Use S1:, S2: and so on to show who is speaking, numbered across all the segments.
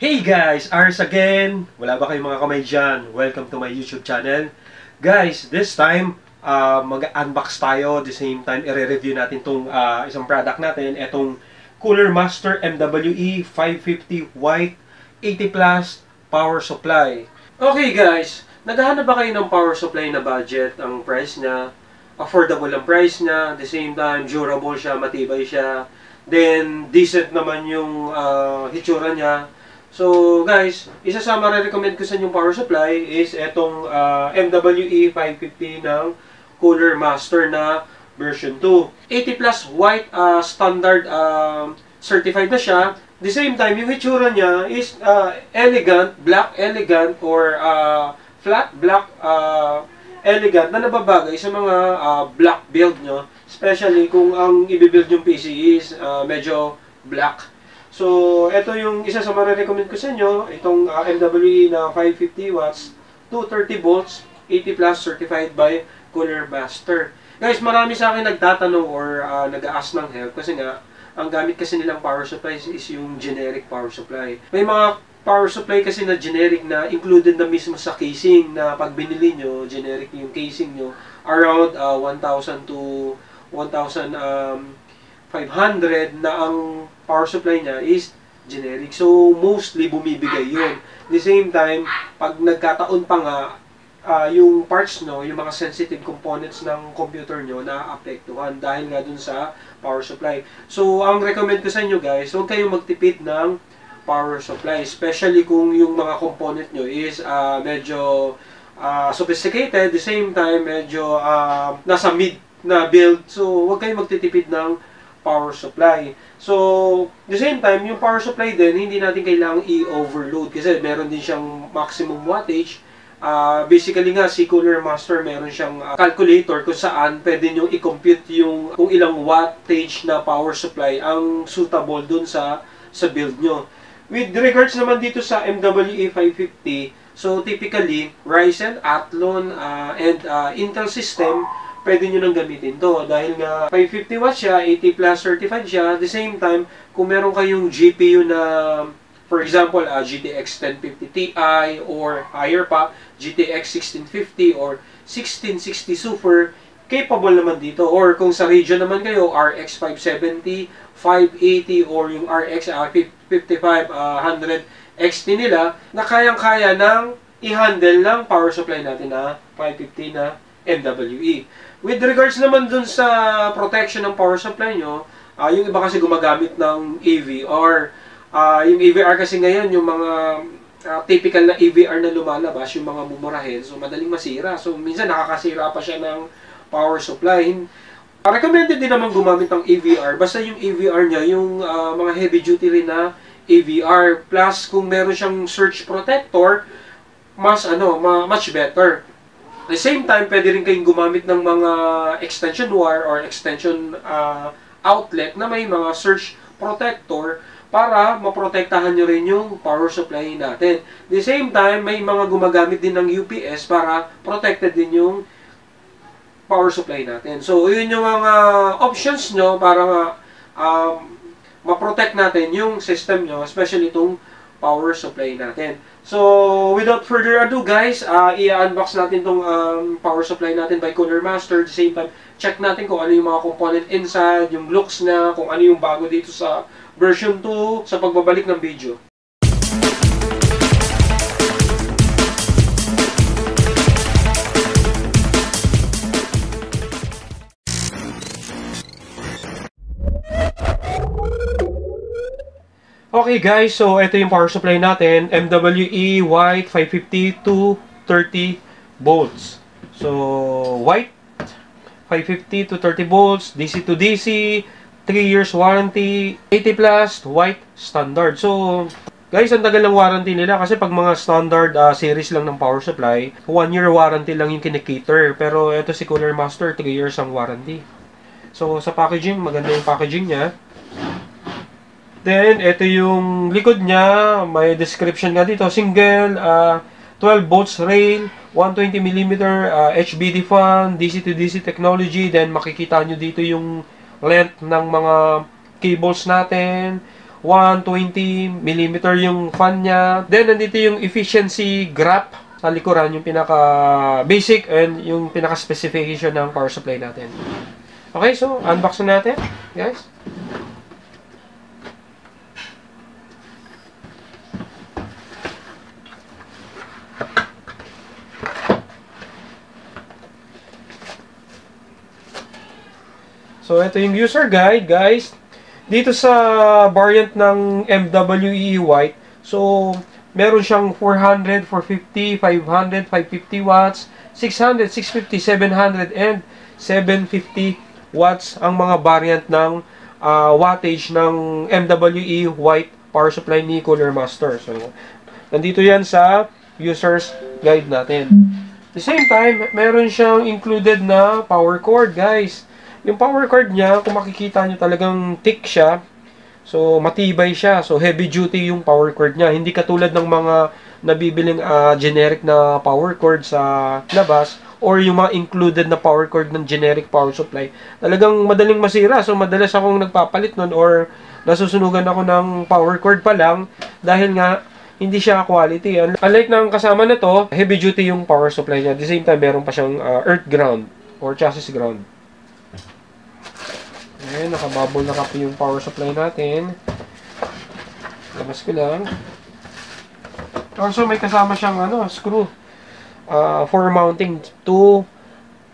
S1: Hey guys, Ars again. Wala ba kayong mga kamay dyan? Welcome to my YouTube channel. Guys, this time, mag-unbox tayo. The same time, i-review natin itong isang product natin. Itong Cooler Master MWE 550 White 80 Plus Power Supply. Okay guys, naghahanap ba kayo ng power supply na budget? Ang price niya, affordable ang price niya. The same time, durable siya, matibay siya. Then, decent naman yung hitsura niya. So guys, isa sa marirecommend ko sa inyong power supply is itong MWE 550 ng Cooler Master na version 2. 80 plus white standard certified na siya. The same time, yung itsura niya is elegant, black elegant or flat black elegant na nababagay sa mga black build nyo. Especially kung ang i-build yung PC is medyo black. So, ito yung isa sa marirecommend ko sa inyo, itong MWE na 550 watts, 230 volts, 80 plus certified by Cooler Master. Guys, marami sa akin nagtatanong or nag-a-ask ng help kasi nga, ang gamit kasi nilang power supply is yung generic power supply. May mga power supply kasi na generic na included na mismo sa casing na pag binili nyo, generic yung casing nyo, around 1,000 to 1,500 na ang power supply niya is generic. So, mostly bumibigay yun. At the same time, pag nagkataon pa nga, yung parts nyo, yung mga sensitive components ng computer nyo na-apektuhan dahil nga dun sa power supply. So, ang recommend ko sa inyo guys, huwag kayong magtipid ng power supply. Especially kung yung mga component nyo is medyo sophisticated. At the same time, medyo nasa mid na build. So, huwag kayong magtitipid ng power supply. So, the same time, yung power supply din, hindi natin kailangang i-overload kasi meron din siyang maximum wattage. Basically nga, si Cooler Master meron siyang calculator kung saan pwede nyo i-compute yung kung ilang wattage na power supply ang suitable dun sa build nyo. With regards naman dito sa MWE 550, so typically, Ryzen, Athlon, and Intel system, pwede nyo nang gamitin to dahil nga 550 watts siya, 80 plus certified siya. At the same time, kung meron kayong GPU na, for example, GTX 1050 Ti or higher pa, GTX 1650 or 1660 Super, capable naman dito. Or kung sa region naman kayo, RX 570, 580 or yung RX 5500 XT nila, na kayang-kaya ng i-handle ng power supply natin na 550 na MWE. With regards naman dun sa protection ng power supply nyo, yung iba kasi gumagamit ng AVR. Yung AVR kasi ngayon, yung mga typical na AVR na lumalabas, yung mga mumurahin, so madaling masira. So minsan nakakasira pa siya ng power supply. Recommended din naman gumamit ng AVR, basta yung AVR niya, yung mga heavy duty rin na AVR. Plus, kung meron siyang surge protector, much better. At the same time, pwede rin kayong gumamit ng mga extension wire or extension outlet na may mga surge protector para maprotektahan nyo rin yung power supply natin. At the same time, may mga gumagamit din ng UPS para protected din yung power supply natin. So, yun yung mga options nyo para ma-protect natin yung system nyo, especially itong power supply natin. So, without further ado guys, i-unbox natin itong power supply natin by Cooler Master. At the same time, check natin kung ano yung mga component inside, yung looks na, kung ano yung bago dito sa version 2 sa pagbabalik ng video. Okay guys, so ito yung power supply natin, MWE white 550 to 30 volts. So white 550 to 30 volts, DC to DC, 3 years warranty, 80 plus, white standard. So guys, ang tagal ng warranty nila kasi pag mga standard series lang ng power supply, 1 year warranty lang yung kinikater. Pero ito si Cooler Master, 3 years ang warranty. So sa packaging, maganda yung packaging niya. Then, ito yung likod niya. May description nga dito. Single, 12 volts rail, 120mm HBD fan, DC to DC technology. Then, makikita nyo dito yung length ng mga cables natin. 120mm yung fan niya. Then, nandito yung efficiency graph sa likuran, yung pinaka-basic and yung pinaka-specification ng power supply natin. Okay, so, unbox na natin, guys. So, ito yung user guide, guys. Dito sa variant ng MWE white, so, meron siyang 400, 450, 500, 550 watts, 600, 650, 700, and 750 watts ang mga variant ng wattage ng MWE white power supply ni Cooler Master. So, nandito yan sa user's guide natin. At the same time, meron siyang included na power cord, guys. Yung power cord niya, kung makikita nyo talagang thick siya. So, matibay siya. So, heavy duty yung power cord niya. Hindi katulad ng mga nabibiling generic na power cord sa labas or yung mga included na power cord ng generic power supply. Talagang madaling masira. So, madalas akong nagpapalit nun or nasusunugan ako ng power cord pa lang dahil nga hindi siya quality. Unlike ng kasama na to, heavy duty yung power supply niya. At the same time, meron pa siyang earth ground or chassis ground. Ayan, nakabubble na kape yung power supply natin. Labas ko lang. Also, may kasama siyang screw for mounting to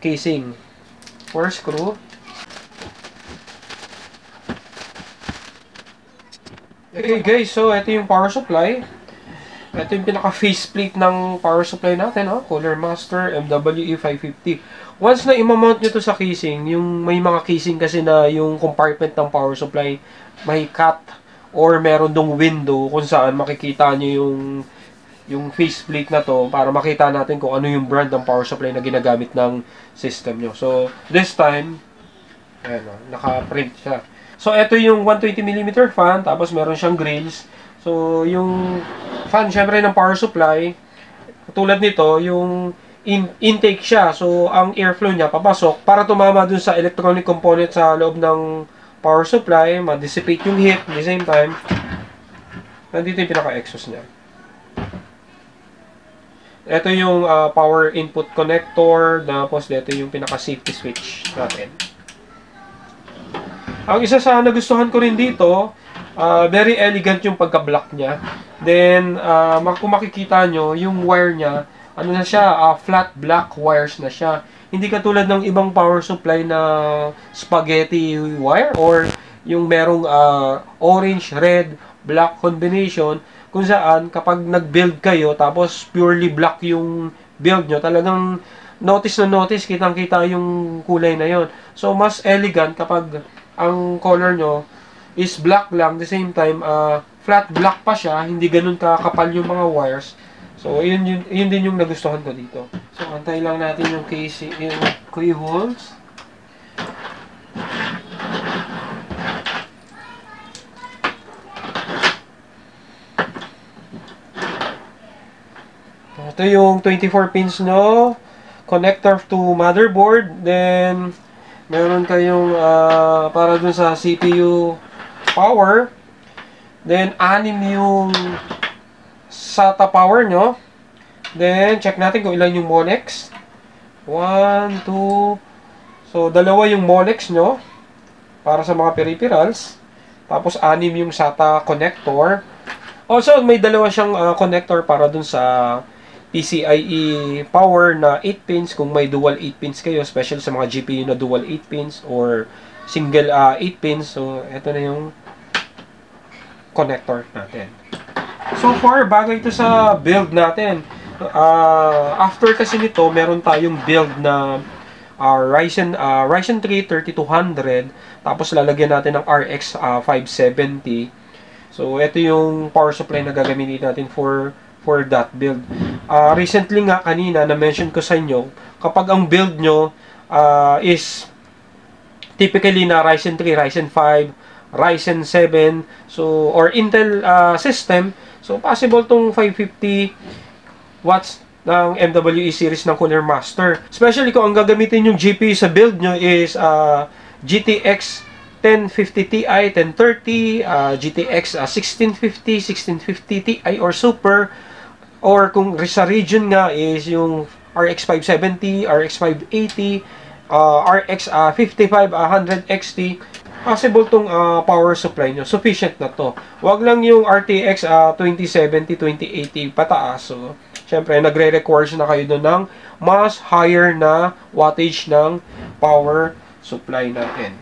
S1: casing. 4 screw. Okay guys, so ito yung power supply. Ito yung pinaka-faceplate ng power supply natin, Cooler Master MWE 550. Once na i-mount nyo to sa casing, yung may mga casing kasi na yung compartment ng power supply may cut or meron dong window kung saan makikita nyo yung faceplate na to para makita natin kung ano yung brand ng power supply na ginagamit ng system nyo. So, this time, ayan, naka-print siya. So, ito yung 120mm fan, tapos meron siyang grills. So, yung fan, syempre, ng power supply, tulad nito, yung intake siya. So, ang airflow niya papasok para tumama dun sa electronic component sa loob ng power supply, ma-dissipate yung heat at the same time. Nandito yung pinaka-exhaust niya. Ito yung power input connector, tapos dito yung pinaka-safety switch natin. Ang isa sa nagustuhan ko rin dito, very elegant yung pagka-block niya. Then, kung makikita nyo, yung wire niya, ano na siya, flat black wires na siya. Hindi katulad ng ibang power supply na spaghetti wire or yung merong orange, red, black combination kung saan kapag nag-build kayo tapos purely black yung build nyo, talagang notice na notice, kitang-kita yung kulay na yon. So, mas elegant kapag ang color nyo is black lang, the same time, flat black pa siya, hindi ganun kakapal yung mga wires. So, yun din yung nagustuhan ko dito. So, antay lang natin yung casing, yung key holes. Ito yung 24 pins no, connector to motherboard. Then, meron kayong para dun sa CPU power. Then, 6 yung SATA power nyo. Then, check natin kung ilan yung Molex. 1, 2. So, 2 yung Molex nyo para sa mga peripherals. Tapos, 6 yung SATA connector. Also, may 2 siyang connector para dun sa PCIe power na 8 pins. Kung may dual 8 pins kayo, especially sa mga GPU na dual 8 pins or single 8 pins. So, ito na yung connector natin. So far, bagay ito sa build natin. After kasi nito, meron tayong build na Ryzen 3 3200, tapos lalagyan natin ng RX 570. So ito yung power supply na gagamitin natin for that build. Recently nga kanina na mention ko sa inyo, kapag ang build nyo is typically na Ryzen 3, Ryzen 5, Ryzen 7, so or Intel system, so possible tong 550 watts ng MWE series ng Cooler Master. Especially kung ang gagamitin yung GPU sa build nyo is GTX 1050 Ti, 1030, GTX 1650, 1650 Ti or Super, or kung sa region nga is yung RX 570, RX 580, RX 5500 XT, possible tong power supply nyo. Sufficient na to. Wag lang yung RTX 2070, 2080 pataas. So, syempre, nagre-requires na kayo doon ng mas higher na wattage ng power supply natin.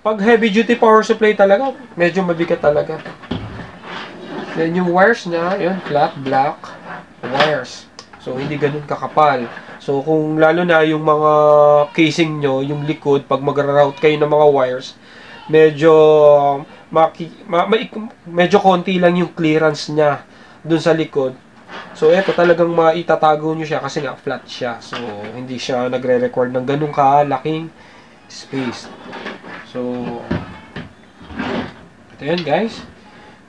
S1: Pag heavy duty power supply talaga, medyo mabigat talaga. Then yung wires niya, yun, flat black wires. So, hindi ganun kakapal. So, kung lalo na yung mga casing nyo, yung likod, pag mag-route kayo ng mga wires, medyo medyo konti lang yung clearance niya dun sa likod. So, eto talagang maitatago nyo siya kasi nga flat siya. So, hindi siya nagre-record ng ganun kalaking space. So, ito yan guys.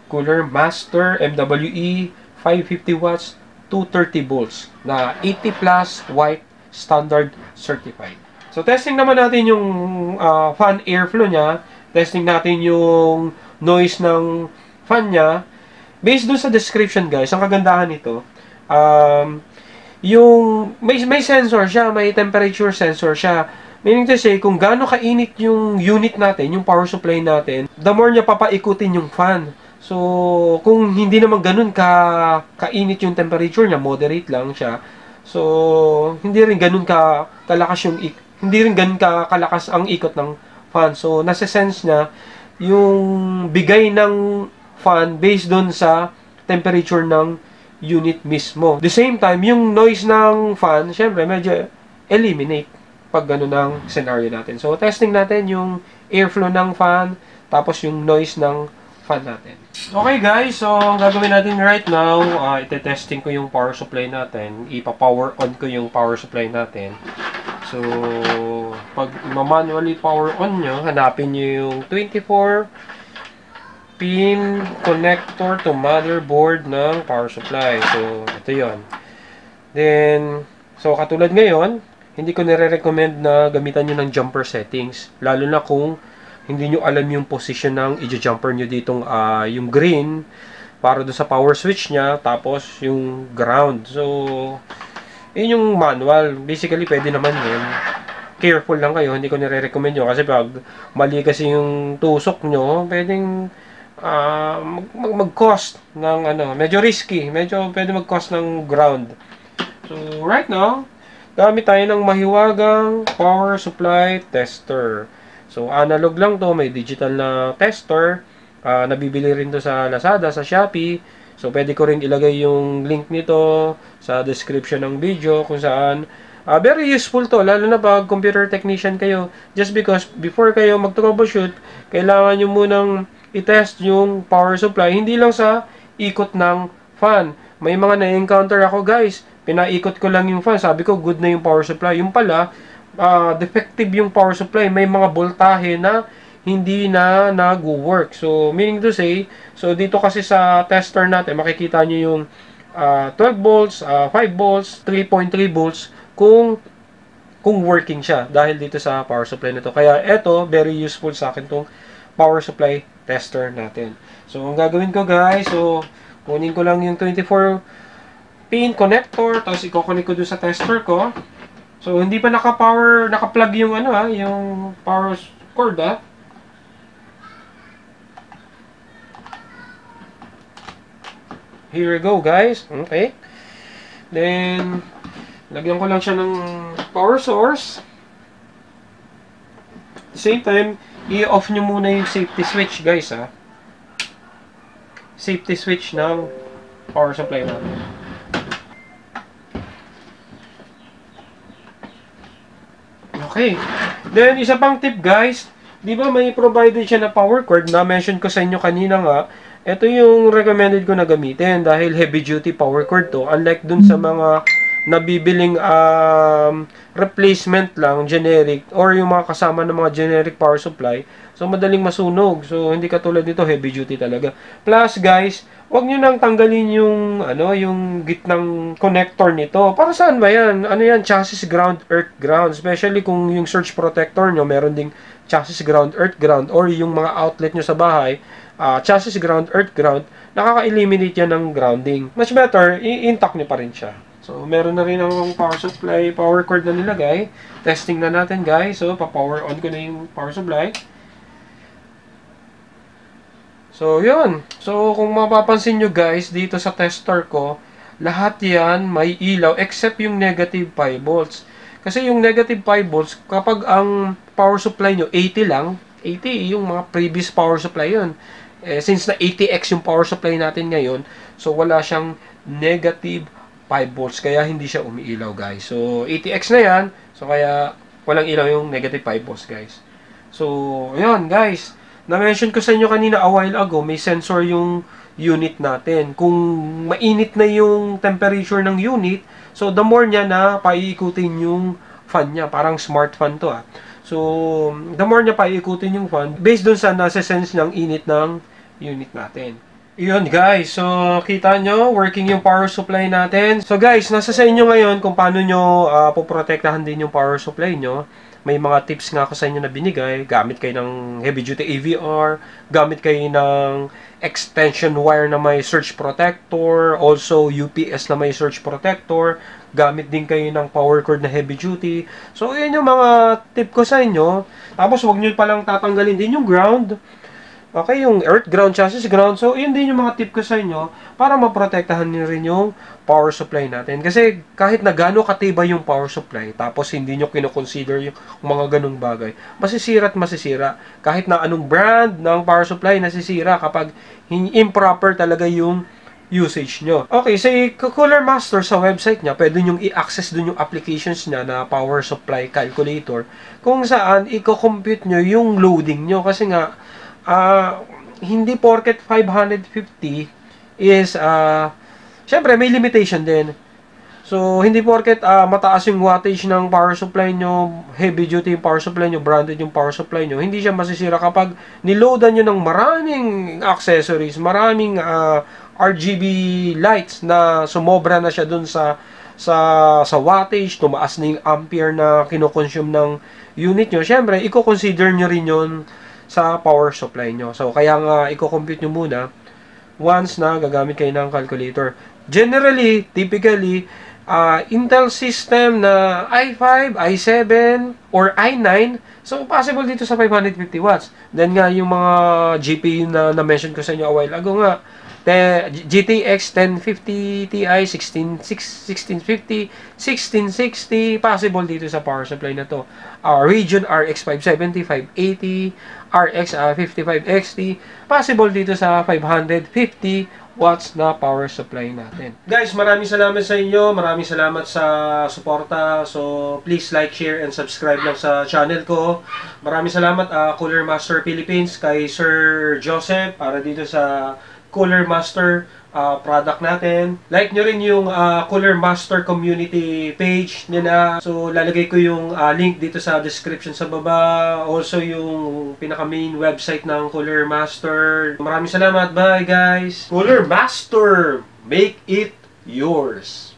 S1: Cooler Master MWE 550 watts 230 volts na 80 plus white standard certified. So, testing naman natin yung fan airflow niya. Testing natin yung noise ng fan niya. Based dun sa description guys, ang kagandahan nito, yung may sensor siya, may temperature sensor siya. Meaning to say, kung gaano kainit yung unit natin, yung power supply natin, the more niya papaikutin yung fan. So, kung hindi naman ganun kainit yung temperature niya, moderate lang siya. So, hindi rin ganun kalakas kalakas ang ikot ng fan. So, nasa-sense niya yung bigay ng fan based doon sa temperature ng unit mismo. The same time, yung noise ng fan, syempre, medyo eliminate pag gano'n ang scenario natin. So, testing natin yung airflow ng fan, tapos yung noise ng fan natin. Okay guys, so ang gagawin natin right now, ite-testing ko yung power supply natin. Ipa-power on ko yung power supply natin. So, pag manually power on nyo, hanapin nyo yung 24 pin connector to motherboard ng power supply. So, ito yon. Then, so katulad ngayon, hindi ko nire-recommend na gamitan nyo ng jumper settings. Lalo na kung hindi nyo alam yung position ng i-jumper nyo ditong yung green para doon sa power switch nya, tapos yung ground. So, yun yung manual. Basically, pwede naman yun. Careful lang kayo. Hindi ko nire-recommend nyo kasi pag mali kasi yung tusok nyo, pwedeng mag-cost ng medyo risky. Medyo pwede mag-cost ng ground. So, right now, gamit tayo ng mahiwagang power supply tester. So, analog lang to, may digital na tester. Nabibili rin to sa Lazada, sa Shopee. So, pwede ko rin ilagay yung link nito sa description ng video kung saan. Very useful to, lalo na pag computer technician kayo. Just because, before kayo mag-troubleshoot, kailangan nyo munang i-test yung power supply. Hindi lang sa ikot ng fan. May mga na-encounter ako guys. Pinaikot ko lang yung fan. Sabi ko, good na yung power supply. Yung pala, defective yung power supply. May mga voltahe na hindi na nag-work. So, meaning to say, so dito kasi sa tester natin, makikita nyo yung 12 volts, 5 volts, 3.3 volts kung working siya dahil dito sa power supply nito. Kaya ito, very useful sa akin tong power supply tester natin. So, ang gagawin ko guys, so, kunin ko lang yung 24 pin connector, tapos i-connect ko doon sa tester ko. So, hindi pa naka-plug yung yung power cord Here we go guys. Okay. Then, lagyan ko lang siya ng power source. At the same time, i-off nyo muna yung safety switch guys safety switch ng power supply natin. Okay. Then, isa pang tip guys, di ba may provided siya na power cord na mention ko sa inyo kanina nga. Ito yung recommended ko na gamitin dahil heavy duty power cord to. Unlike dun sa mga nabibiling replacement lang, generic, or yung mga kasama ng mga generic power supply. So, madaling masunog. So, hindi katulad nito, heavy duty talaga. Plus, guys, wag nyo nang tanggalin yung, yung gitnang connector nito. Para saan ba yan? Ano yan? Chassis ground, earth ground. Especially kung yung surge protector nyo, meron ding chassis ground, earth ground, or yung mga outlet nyo sa bahay, chassis ground, earth ground, nakaka-eliminate yan ng grounding. Much better, i-intact nyo pa rin siya. So, meron na rin ang power supply, power cord na nilagay. Testing na natin, guys. So, pa-power on ko na yung power supply. So, yun. So, kung mapapansin nyo, guys, dito sa tester ko, lahat yan may ilaw except yung negative 5 volts. Kasi yung negative 5 volts, kapag ang power supply nyo 80 lang, 80 yung mga previous power supply yun. Since na 80x yung power supply natin ngayon, so wala siyang negative 5 volts, kaya hindi siya umiilaw, guys. So, 80x na yan. So, kaya walang ilaw yung negative 5 volts, guys. So, yun, guys. Na-mention ko sa inyo kanina a while ago, may sensor yung unit natin. Kung mainit na yung temperature ng unit, so, the more niya na paiikutin yung fan niya. Parang smart fan to, So, the more niya paiikutin yung fan, based dun sa nasa-sense ng init ng unit natin. Yun guys, so kita nyo, working yung power supply natin. So guys, nasa sa inyo ngayon kung paano nyo poprotektahan din yung power supply nyo. May mga tips nga ako sa inyo na binigay. Gamit kayo ng heavy duty AVR, gamit kayo ng extension wire na may surge protector, also UPS na may surge protector, gamit din kayo ng power cord na heavy duty. So yun yung mga tip ko sa inyo. Tapos huwag nyo palang tatanggalin din yung ground. Okay, yung earth ground, chassis ground. So, yun din yung mga tip ko sa inyo para maprotektahan nyo rin yung power supply natin. Kasi kahit na gano'n katibay yung power supply, tapos hindi nyo kinoconsider yung mga ganung bagay, masisira at masisira. Kahit na anong brand ng power supply, nasisira kapag improper talaga yung usage nyo. Okay, sa Cooler Master sa website niya, pwede nyo i-access dun yung applications niya na power supply calculator, kung saan i-compute nyo yung loading nyo. Kasi nga, hindi porket 550 is syempre may limitation din. So hindi porket mataas yung wattage ng power supply nyo, heavy duty yung power supply nyo, branded yung power supply nyo, hindi siya masisira kapag niloadan nyo ng maraming accessories, maraming RGB lights na sumobra na siya dun sa wattage, tumaas na yung ampere na kinoconsume ng unit nyo. Syempre i-consider nyo rin yun sa power supply nyo. So, kaya nga, i-compute nyo muna once na gagamit kayo ng calculator. Generally, typically, Intel system na i5, i7, or i9, so, possible dito sa 550 watts. Then nga, yung mga GPU na na-mention ko sa inyo a while ago nga, GTX 1050 Ti, 1650, 1660, possible dito sa power supply na to. Radeon RX 570, 580, RX 55XT, possible dito sa 550 watts na power supply natin. Guys, maraming salamat sa inyo. Maraming salamat sa suporta. So, please like, share, and subscribe lang sa channel ko. Maraming salamat Cooler Master Philippines, kay Sir Joseph, para dito sa Cooler Master product natin. Like nyo rin yung Cooler Master community page nila. So, lalagay ko yung link dito sa description sa baba. Also, yung pinaka-main website ng Cooler Master. Maraming salamat. Bye, guys! Cooler Master! Make it yours!